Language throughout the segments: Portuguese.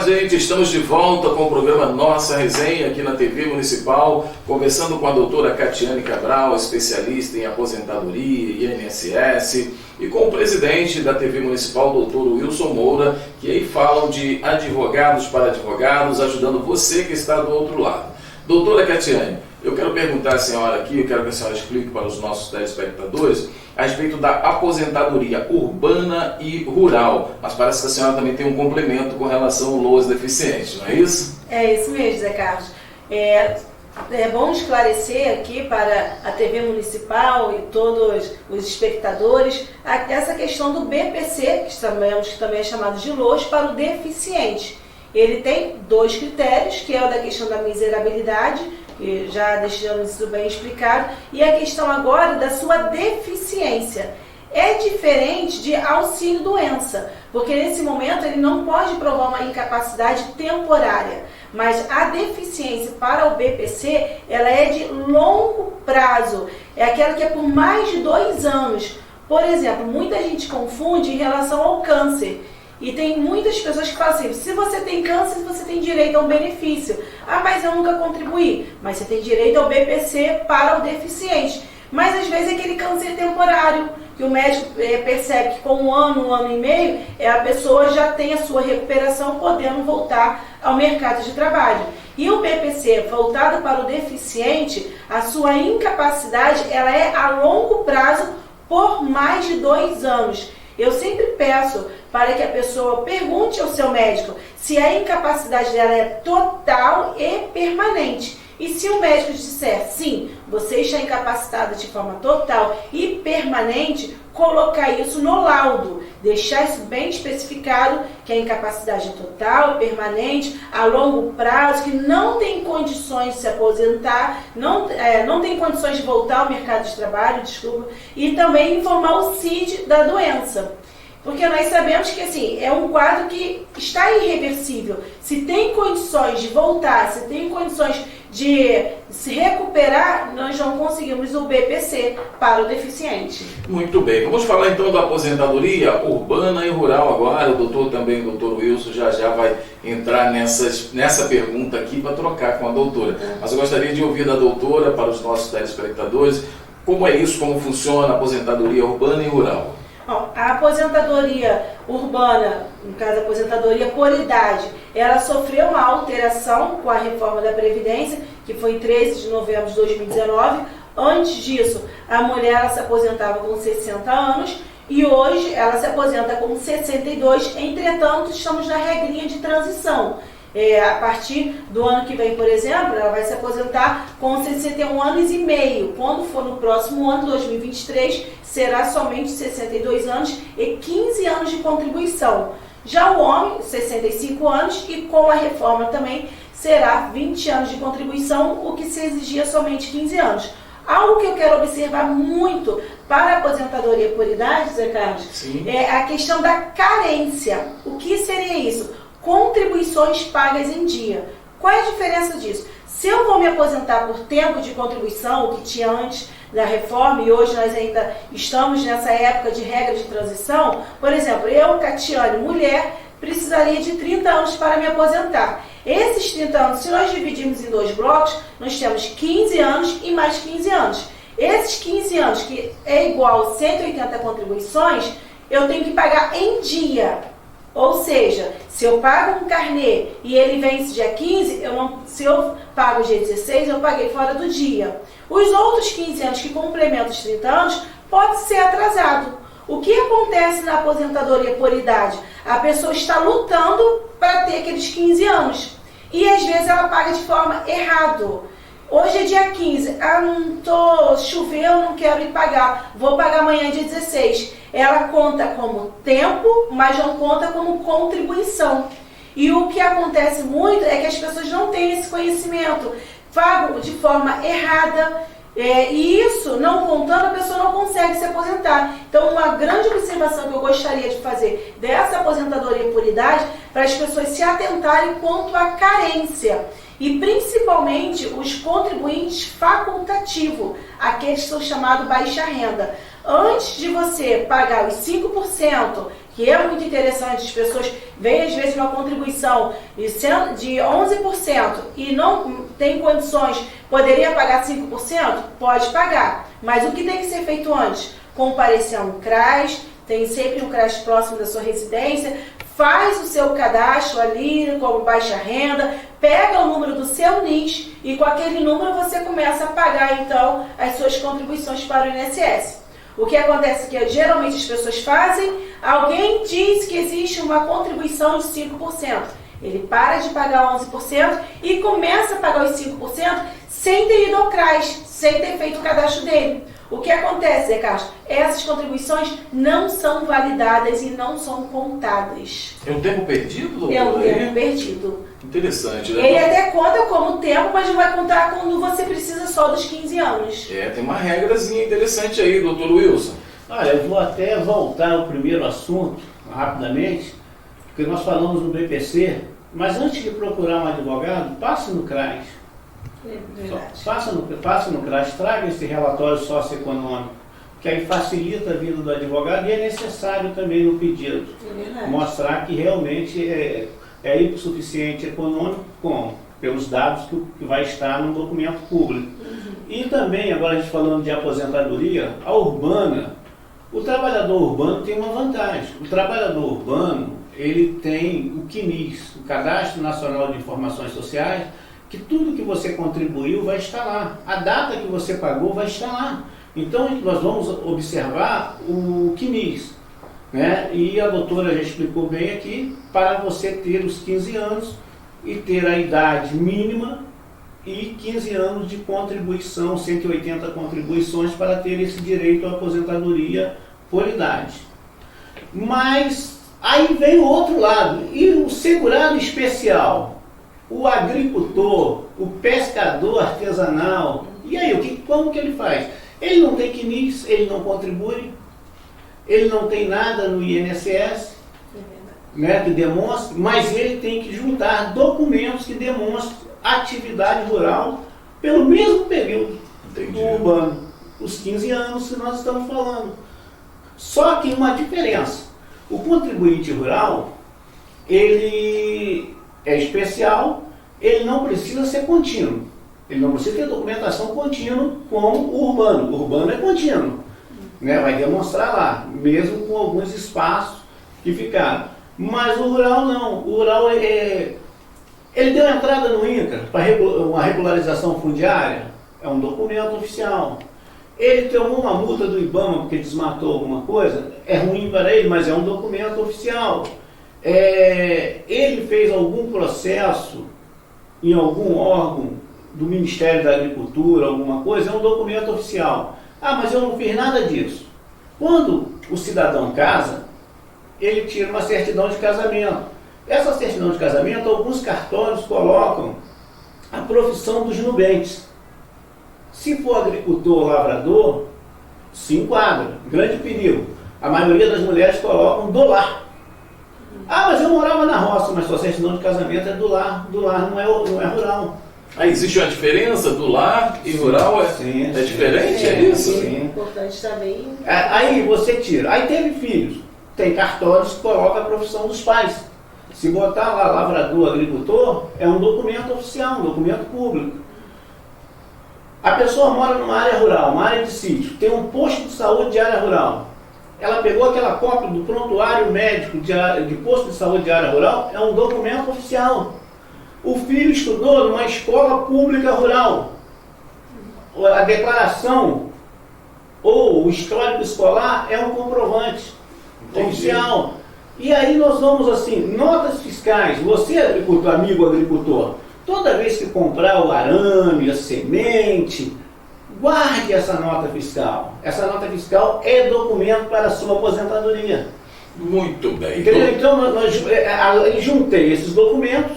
gente, estamos de volta com o programa Nossa Resenha aqui na TV Municipal, conversando com a doutora Catiane Cabral, especialista em aposentadoria e INSS, e com o presidente da TV Municipal, doutor Wilson Moura, que aí falam de advogados para advogados, ajudando você que está do outro lado. Doutora Catiane, eu quero perguntar à senhora aqui, eu quero que a senhora explique para os nossos telespectadores a respeito da aposentadoria urbana e rural, mas parece que a senhora também tem um complemento com relação ao LOAS deficiente, não é isso? É isso mesmo, Zé Carlos. É bom esclarecer aqui para a TV Municipal e todos os espectadores essa questão do BPC, que também é chamado de LOAS, para o deficiente. Ele tem dois critérios, que é o da questão da miserabilidade, que já deixamos isso bem explicado, e a questão agora da sua deficiência. É diferente de auxílio-doença, porque nesse momento ele não pode provar uma incapacidade temporária, mas a deficiência para o BPC, ela é de longo prazo, é aquela que é por mais de 2 anos. Por exemplo, muita gente confunde em relação ao câncer. E tem muitas pessoas que falam assim, se você tem câncer, você tem direito a um benefício. Ah, mas eu nunca contribuí. Mas você tem direito ao BPC para o deficiente. Mas às vezes é aquele câncer temporário, que o médico percebe que com 1 ano, 1 ano e meio, a pessoa já tem a sua recuperação, podendo voltar ao mercado de trabalho. E o BPC voltado para o deficiente, a sua incapacidade ela é a longo prazo por mais de 2 anos. Eu sempre peço para que a pessoa pergunte ao seu médico se a incapacidade dela é total e permanente. E se o médico disser sim, você está incapacitada de forma total e permanente, colocar isso no laudo, deixar isso bem especificado, que a incapacidade é total, permanente, a longo prazo, que não tem condições de se aposentar, não tem condições de voltar ao mercado de trabalho, e também informar o CID da doença. Porque nós sabemos que assim, é um quadro que está irreversível. Se tem condições de voltar, se tem condições de se recuperar, nós não conseguimos o BPC para o deficiente. Muito bem, vamos falar então da aposentadoria urbana e rural agora. O doutor Wilson já vai entrar nessa pergunta aqui para trocar com a doutora. Mas eu gostaria de ouvir da doutora, para os nossos telespectadores, como é isso, como funciona a aposentadoria urbana e rural. A aposentadoria urbana, no caso a aposentadoria por idade, ela sofreu uma alteração com a reforma da Previdência, que foi em 13 de novembro de 2019. Antes disso, a mulher ela se aposentava com 60 anos e hoje ela se aposenta com 62, entretanto estamos na regrinha de transição. A partir do ano que vem, por exemplo, ela vai se aposentar com 61 anos e meio. Quando for no próximo ano, 2023, será somente 62 anos e 15 anos de contribuição. Já o homem, 65 anos, e com a reforma também será 20 anos de contribuição, o que se exigia somente 15 anos. Algo que eu quero observar muito para a aposentadoria por idade, Zé Carlos, é a questão da carência. O que seria isso? Contribuições pagas em dia. Qual é a diferença disso? Se eu vou me aposentar por tempo de contribuição, o que tinha antes da reforma, e hoje nós ainda estamos nessa época de regra de transição, por exemplo, eu, Catiane, mulher, precisaria de 30 anos para me aposentar. Esses 30 anos, se nós dividirmos em 2 blocos, nós temos 15 anos e mais 15 anos. Esses 15 anos, que é igual a 180 contribuições, eu tenho que pagar em dia. Ou seja, se eu pago um carnê e ele vence dia 15, se eu pago dia 16, eu paguei fora do dia. Os outros 15 anos que complementam os 30 anos, pode ser atrasado. O que acontece na aposentadoria por idade? A pessoa está lutando para ter aqueles 15 anos. E às vezes ela paga de forma errada. Hoje é dia 15, choveu, não quero ir pagar, vou pagar amanhã dia 16. Ela conta como tempo, mas não conta como contribuição. E o que acontece muito é que as pessoas não têm esse conhecimento, pagam de forma errada, e isso, não contando, a pessoa não consegue se aposentar. Então, uma grande observação que eu gostaria de fazer dessa aposentadoria por idade, para as pessoas se atentarem quanto à carência. E principalmente os contribuintes facultativos, aqueles que são chamados baixa renda. Antes de você pagar os 5%, que é muito interessante, as pessoas veem às vezes uma contribuição de 11% e não tem condições, poderia pagar 5%? Pode pagar. Mas o que tem que ser feito antes? Comparecer a um CRAS, tem sempre um CRAS próximo da sua residência, faz o seu cadastro ali como baixa renda, pega o número do seu NIS e com aquele número você começa a pagar então as suas contribuições para o INSS. O que acontece é que geralmente as pessoas fazem, alguém diz que existe uma contribuição de 5%. Ele para de pagar 11% e começa a pagar os 5% sem ter ido ao CRAS, sem ter feito o cadastro dele. O que acontece, Zé Carlos? Essas contribuições não são validadas e não são contadas. É um tempo perdido, doutor? É um tempo perdido. Interessante, né? Ele até conta como tempo, mas não vai contar quando você precisa só dos 15 anos. Tem uma regrazinha interessante aí, doutor Wilson. Olha, eu vou até voltar ao primeiro assunto, rapidamente, porque nós falamos no BPC, mas antes de procurar um advogado, passe no CRAS. Faça no CRAS, traga esse relatório socioeconômico, que aí facilita a vida do advogado e é necessário também no pedido. Mostrar que realmente é hipossuficiente econômico, como? Pelos dados que vai estar no documento público. E também, agora a gente falando de aposentadoria, a urbana, o trabalhador urbano tem uma vantagem. O trabalhador urbano, ele tem o CNIS, o Cadastro Nacional de Informações Sociais, que tudo que você contribuiu vai estar lá. A data que você pagou vai estar lá. Então, nós vamos observar o CNIS, né? E a doutora já explicou bem aqui, para você ter os 15 anos e ter a idade mínima e 15 anos de contribuição, 180 contribuições para ter esse direito à aposentadoria por idade. Mas aí vem o outro lado, e o segurado especial, o agricultor, o pescador artesanal, e aí, como que ele faz? Ele não tem CNIS, ele não contribui, ele não tem nada no INSS, né, que demonstre, mas ele tem que juntar documentos que demonstrem atividade rural pelo mesmo período do urbano, os 15 anos que nós estamos falando. Só que uma diferença, o contribuinte rural, ele é especial, ele não precisa ser contínuo, ele não precisa ter documentação contínua como o urbano. O urbano é contínuo, né? Vai demonstrar lá, mesmo com alguns espaços que ficaram. Mas o rural não, o rural ele deu entrada no INCRA para uma regularização fundiária, é um documento oficial. Ele tomou uma multa do IBAMA porque desmatou alguma coisa, é ruim para ele, mas é um documento oficial. Ele fez algum processo em algum órgão do Ministério da Agricultura, alguma coisa, é um documento oficial. Ah, mas eu não fiz nada disso. Quando o cidadão casa, ele tira uma certidão de casamento. Essa certidão de casamento, alguns cartórios colocam a profissão dos nubentes. Se for agricultor ou lavrador, se enquadra. Grande perigo. A maioria das mulheres colocam do lar. Ah, mas eu morava na roça, mas sua certidão de casamento é do lar. Do lar não é rural. Aí existe uma diferença do lar e rural? Sim, é diferente? É isso? Sim. É importante também. Aí você tira. Aí teve filhos. Tem cartórios que colocam a profissão dos pais. Se botar lá lavrador, agricultor, é um documento oficial, um documento público. A pessoa mora numa área rural, uma área de sítio, tem um posto de saúde de área rural. Ela pegou aquela cópia do prontuário médico de posto de saúde de área rural, é um documento oficial. O filho estudou numa escola pública rural. A declaração ou o histórico escolar é um comprovante oficial. E aí nós vamos assim, notas fiscais, você agricultor, amigo agricultor, toda vez que comprar o arame, a semente, guarde essa nota fiscal. Essa nota fiscal é documento para a sua aposentadoria. Muito bem. Entendeu? Então, eu juntei esses documentos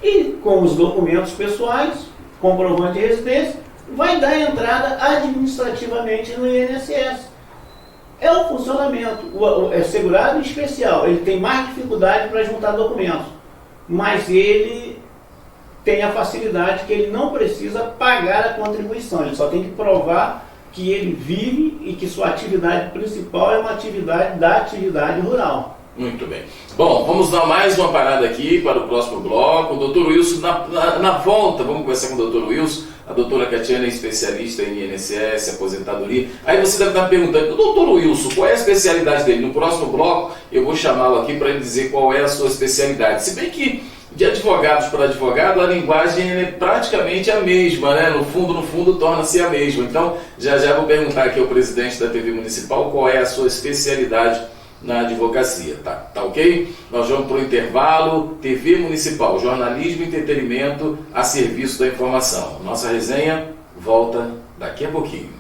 e com os documentos pessoais, comprovante de residência, vai dar entrada administrativamente no INSS. É o funcionamento. É segurado especial. Ele tem mais dificuldade para juntar documentos, mas ele tem a facilidade que ele não precisa pagar a contribuição. Ele só tem que provar que ele vive e que sua atividade principal é uma atividade da atividade rural. Muito bem. Bom, vamos dar mais uma parada aqui para o próximo bloco. Doutor Wilson, na volta, vamos conversar com o doutor Wilson. A doutora Catiane é especialista em INSS, aposentadoria. Aí você deve estar perguntando, doutor Wilson, qual é a especialidade dele? No próximo bloco, eu vou chamá-lo aqui para ele dizer qual é a sua especialidade. Se bem que, de advogados para advogado, a linguagem é praticamente a mesma, né? No fundo, torna-se a mesma. Então, já vou perguntar aqui ao presidente da TV Municipal qual é a sua especialidade na advocacia, tá ok? Nós vamos para o intervalo. TV Municipal, jornalismo e entretenimento a serviço da informação. Nossa resenha volta daqui a pouquinho.